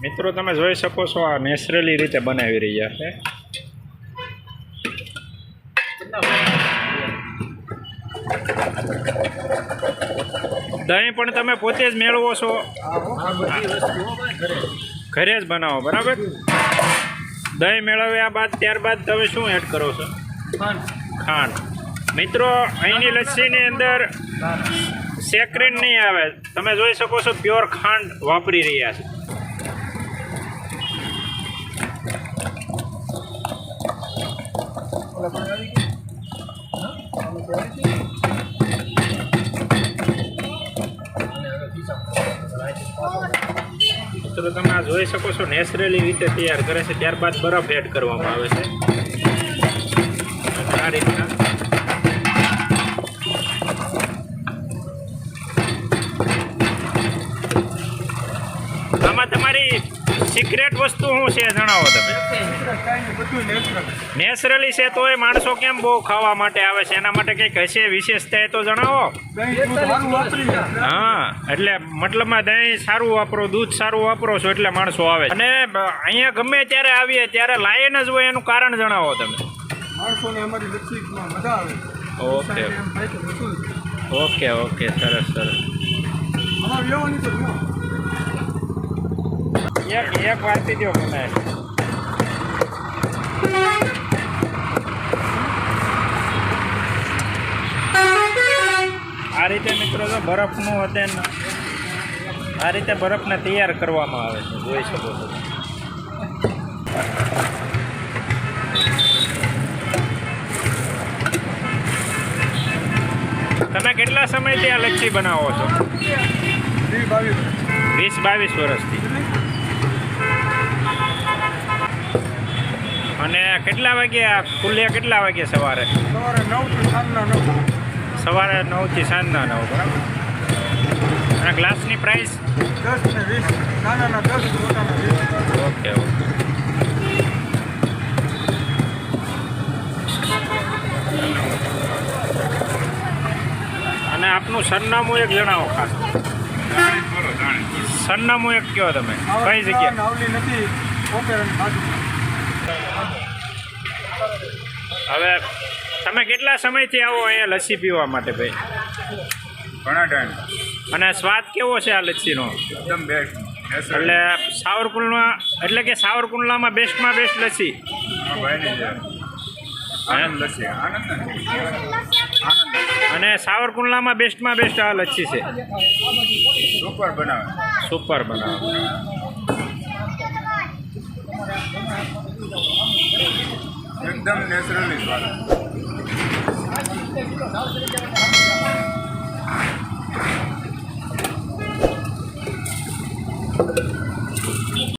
મિત્રો તમે જોઈ શકો છો આ નેચરલી રીતે બનાવી રહ્યા છે। દહીં પણ તમે પોતે જ મેળવો છો? ઘરે જ બનાવો, બરાબર? દહીં મેળવ્યા બાદ ત્યારબાદ તમે શું એડ કરો છો? ખાંડ। મિત્રો અહીંની લસ્સીની અંદર સેક્રીન નહીં આવે, તમે જોઈ શકો છો પ્યોર ખાંડ વાપરી રહ્યા છે। મિત્રો તમે આ જોઈ શકો છો નેચરલી રીતે તૈયાર કરે છે, ત્યારબાદ બરફ એડ કરવામાં આવે છે આ રીતના। આમાં તમારી સિક્રેટ વસ્તુ શું છે જણાવો તમે? નેચરલી છે તો એ માણસો કેમ બહુ ખાવા માટે આવે છે? એના માટે કંઈક હશે વિશેષતા એ તો જણાવો। હા, એટલે મતલબમાં દહીં સારું વાપરો, દૂધ સારું વાપરો છો એટલે માણસો આવે। અને અહીંયા ગમે ત્યારે આવીએ ત્યારે લાઈન જ હોય, એનું કારણ જણાવો તમે। ઓકે ઓકે ઓકે, સરસ સરસ। એક વારતી દો મને। આ રીતે મિત્રો તો બરફનું હતું, આ રીતે બરફને તૈયાર કરવામાં આવે છે, જોઈ શકો છો। તમે કેટલા સમયથી આ લચ્છી બનાવો છો? 20-22 વર્ષથી। અને કેટલા વાગ્યા ખુલ્લે? કેટલા વાગે સવારે? સવારે 9 થી સાંજના 9, બરાબર? અને ગ્લાસની પ્રાઇસ? 10 ને 20, 10। Okay okay. અને આપનું સરનામું એક જણાવો ખાસ। સરનામું એક કહો તમે, કઈ જગ્યા? હવે તમે કેટલા સમયથી આવો અહીંયા લસ્સી પીવા માટે ભાઈ? ઘણા ટાઈમ। અને સ્વાદ કેવો છે આ લસ્સીનો? એકદમ બેસ્ટ। એટલે સાવરકુંડલા, એટલે કે સાવરકુંડલામાં બેસ્ટમાં બેસ્ટ લસ્સી? અને સાવરકુંડલામાં બેસ્ટમાં બેસ્ટ આ લસ્સી છે? સુપર બનાવે, સુપર બનાવે। એકદમ નેચરલી સ્વાદ।